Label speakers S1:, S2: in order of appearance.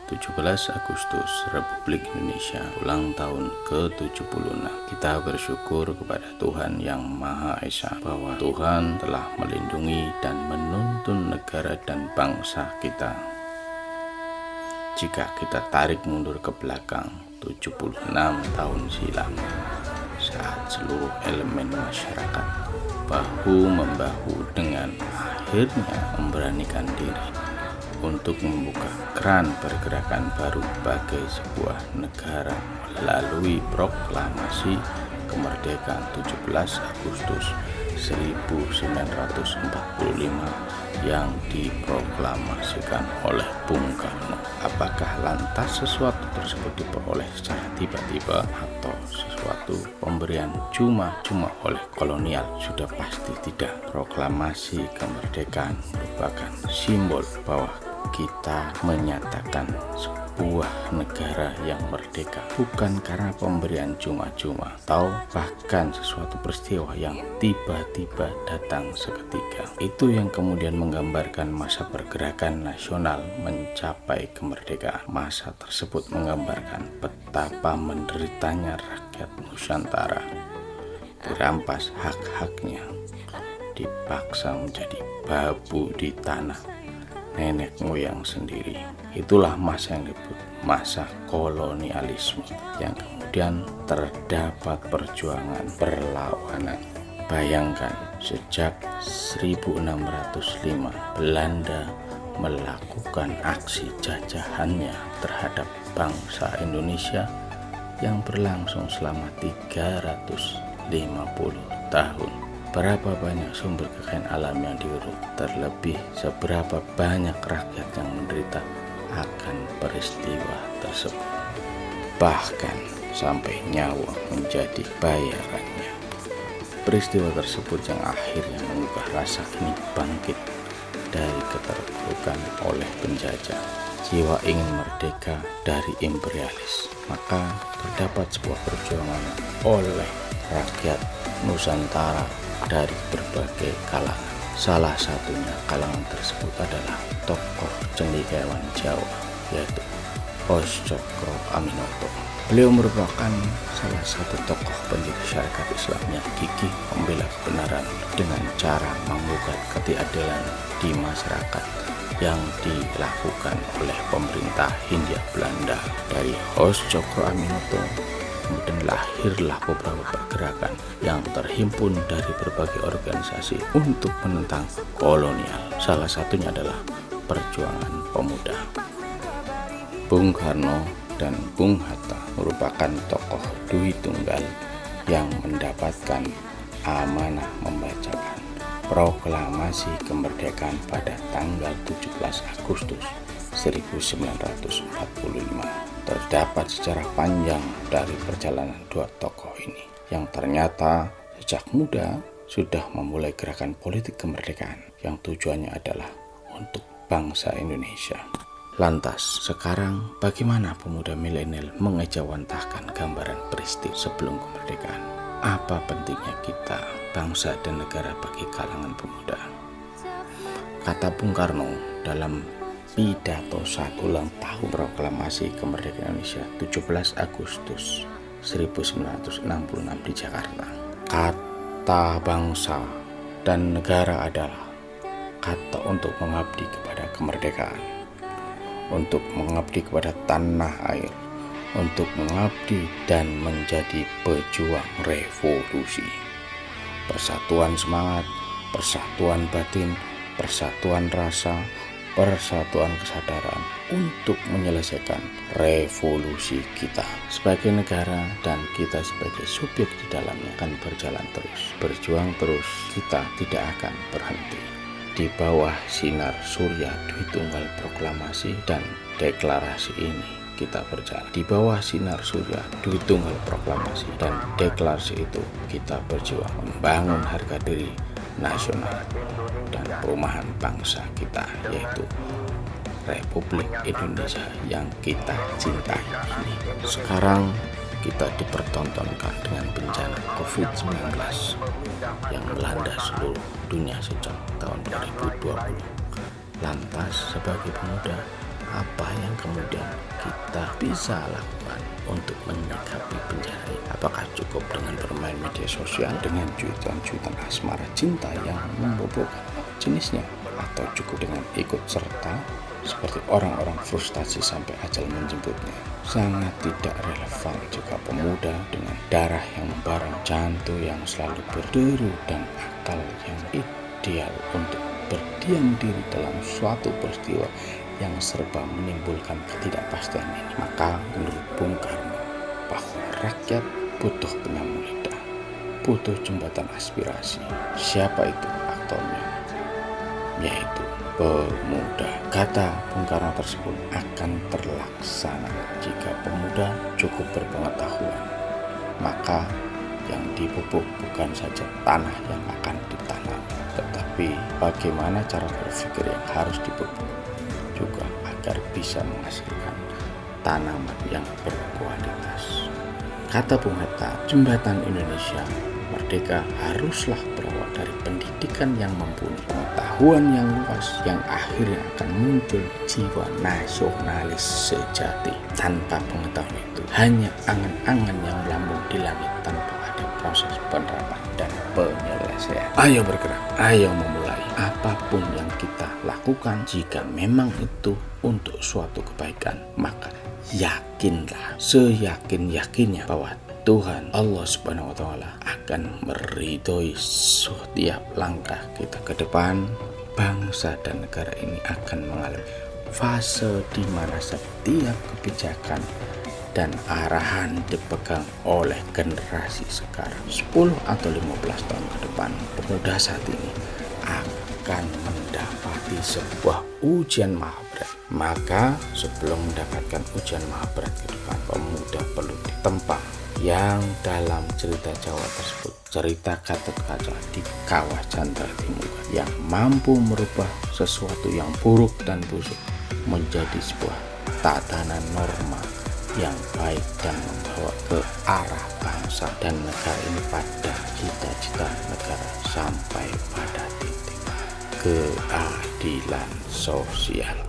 S1: 17 Agustus Republik Indonesia ulang tahun ke-76. Kita bersyukur kepada Tuhan Yang Maha Esa bahwa Tuhan telah melindungi dan menuntun negara dan bangsa kita. Jika kita tarik mundur ke belakang 76 tahun silam, saat seluruh elemen masyarakat bahu-membahu dengan akhirnya memberanikan diri untuk membuka keran pergerakan baru bagi sebuah negara melalui proklamasi kemerdekaan 17 Agustus 1945 yang diproklamasikan oleh Bung Karno. Apakah lantas sesuatu tersebut diperoleh secara tiba-tiba atau sesuatu pemberian cuma-cuma oleh kolonial? Sudah pasti tidak. Proklamasi kemerdekaan merupakan simbol bahwa kita menyatakan sebuah negara yang merdeka bukan karena pemberian cuma-cuma atau bahkan sesuatu peristiwa yang tiba-tiba datang seketika. Itu yang kemudian menggambarkan masa pergerakan nasional mencapai kemerdekaan. Masa tersebut menggambarkan betapa menderitanya rakyat Nusantara, dirampas hak-haknya, dipaksa menjadi babu di tanah nenek moyang sendiri. Itulah masa yang disebut masa kolonialisme, yang kemudian terdapat perjuangan perlawanan. Bayangkan, sejak 1605 Belanda melakukan aksi jajahannya terhadap bangsa Indonesia yang berlangsung selama 350 tahun. Berapa banyak sumber kekayaan alam yang diuruk, terlebih seberapa banyak rakyat yang menderita akan peristiwa tersebut, bahkan sampai nyawa menjadi bayarannya. Peristiwa tersebut yang akhirnya mengubah rasa ingin bangkit dari keterpurukan oleh penjajah, jiwa ingin merdeka dari imperialis. Maka terdapat sebuah perjuangan oleh rakyat Nusantara dari berbagai kalangan. Salah satunya kalangan tersebut adalah tokoh cendekiawan Jawa, yaitu Os Cokro Aminoto. Beliau merupakan salah satu tokoh pendiri syarikat Islam yang gigih membela kebenaran dengan cara menggugat ketidakadilan di masyarakat yang dilakukan oleh pemerintah Hindia Belanda. Dari Os Cokro Aminoto kemudian lahirlah beberapa pergerakan yang terhimpun dari berbagai organisasi untuk menentang kolonial. Salah satunya adalah Perjuangan Pemuda. Bung Karno dan Bung Hatta merupakan tokoh Dwi Tunggal yang mendapatkan amanah membacakan proklamasi kemerdekaan pada tanggal 17 Agustus 1945. Terdapat sejarah panjang dari perjalanan dua tokoh ini yang ternyata sejak muda sudah memulai gerakan politik kemerdekaan yang tujuannya adalah untuk bangsa Indonesia. Lantas, sekarang bagaimana pemuda milenial mengejawantahkan gambaran peristiwa sebelum kemerdekaan? Apa pentingnya kita, bangsa dan negara bagi kalangan pemuda? Kata Bung Karno dalam pidato saat ulang tahun proklamasi kemerdekaan Indonesia 17 Agustus 1966 di Jakarta. Kata bangsa dan negara adalah kata untuk mengabdi kepada kemerdekaan, untuk mengabdi kepada tanah air, untuk mengabdi dan menjadi pejuang revolusi. Persatuan semangat, persatuan batin, persatuan rasa, persatuan kesadaran untuk menyelesaikan revolusi kita sebagai negara, dan kita sebagai subjek di dalamnya akan berjalan terus, berjuang terus. Kita tidak akan berhenti. Di bawah sinar surya Dwi Tunggal proklamasi dan deklarasi ini kita berjalan. Di bawah sinar surya Dwi Tunggal proklamasi dan deklarasi itu kita berjuang membangun harga diri nasional dan perumahan bangsa kita, yaitu Republik Indonesia yang kita cintai ini. Sekarang kita dipertontonkan dengan bencana COVID-19 yang melanda seluruh dunia sejak tahun 2020. Lantas sebagai pemuda, apa yang kemudian kita bisa lakukan untuk menyikapi bencana ini? Apakah cukup dengan bermain media sosial dengan cuitan-cuitan asmara cinta yang membobokan jenisnya? Atau cukup dengan ikut serta seperti orang-orang frustasi sampai ajal menjemputnya? Sangat tidak relevan jika pemuda dengan darah yang membara, jantung yang selalu berderu, dan akal yang ideal untuk berdiam diri dalam suatu peristiwa yang serba menimbulkan ketidakpastian ini. Maka menurut Bung Karno bahwa rakyat butuh penyambung lidah, butuh jembatan aspirasi. Siapa itu aktornya? Yaitu pemuda. Kata Bung Karno tersebut akan terlaksana jika pemuda cukup berpengetahuan. Maka yang dipupuk bukan saja tanah yang akan ditanam, tetapi bagaimana cara berpikir yang harus dipupuk juga agar bisa menghasilkan tanaman yang berkualitas. Kata Bung Hatta, jembatan Indonesia merdeka haruslah berawal dari pendidikan yang mumpuni, pengetahuan yang luas, yang akhirnya akan muncul jiwa nasionalis sejati. Tanpa pengetahuan itu, hanya angan-angan yang melambung di langit tanpa ada proses penerapan dan penyelesaian. Ayo bergerak, ayo memulai. Apapun yang kita lakukan, jika memang itu untuk suatu kebaikan, maka yakinlah, seyakin-yakinnya bahwa Tuhan Allah Subhanahu wa Ta'ala akan meridhoi setiap langkah kita ke depan. Bangsa dan negara ini akan mengalami fase di mana setiap kebijakan dan arahan dipegang oleh generasi sekarang. 10 atau 15 tahun ke depan, pemuda saat ini akan mendapati sebuah ujian maha berat. Maka sebelum mendapatkan ujian maha berat ke depan, pemuda perlu ditempa. Yang dalam cerita Jawa tersebut, cerita Gatot Kaca di Kawah Candra Timur, yang mampu merubah sesuatu yang buruk dan busuk menjadi sebuah tatanan norma yang baik dan membawa ke arah bangsa dan negara ini pada cita-cita negara sampai pada titik keadilan sosial.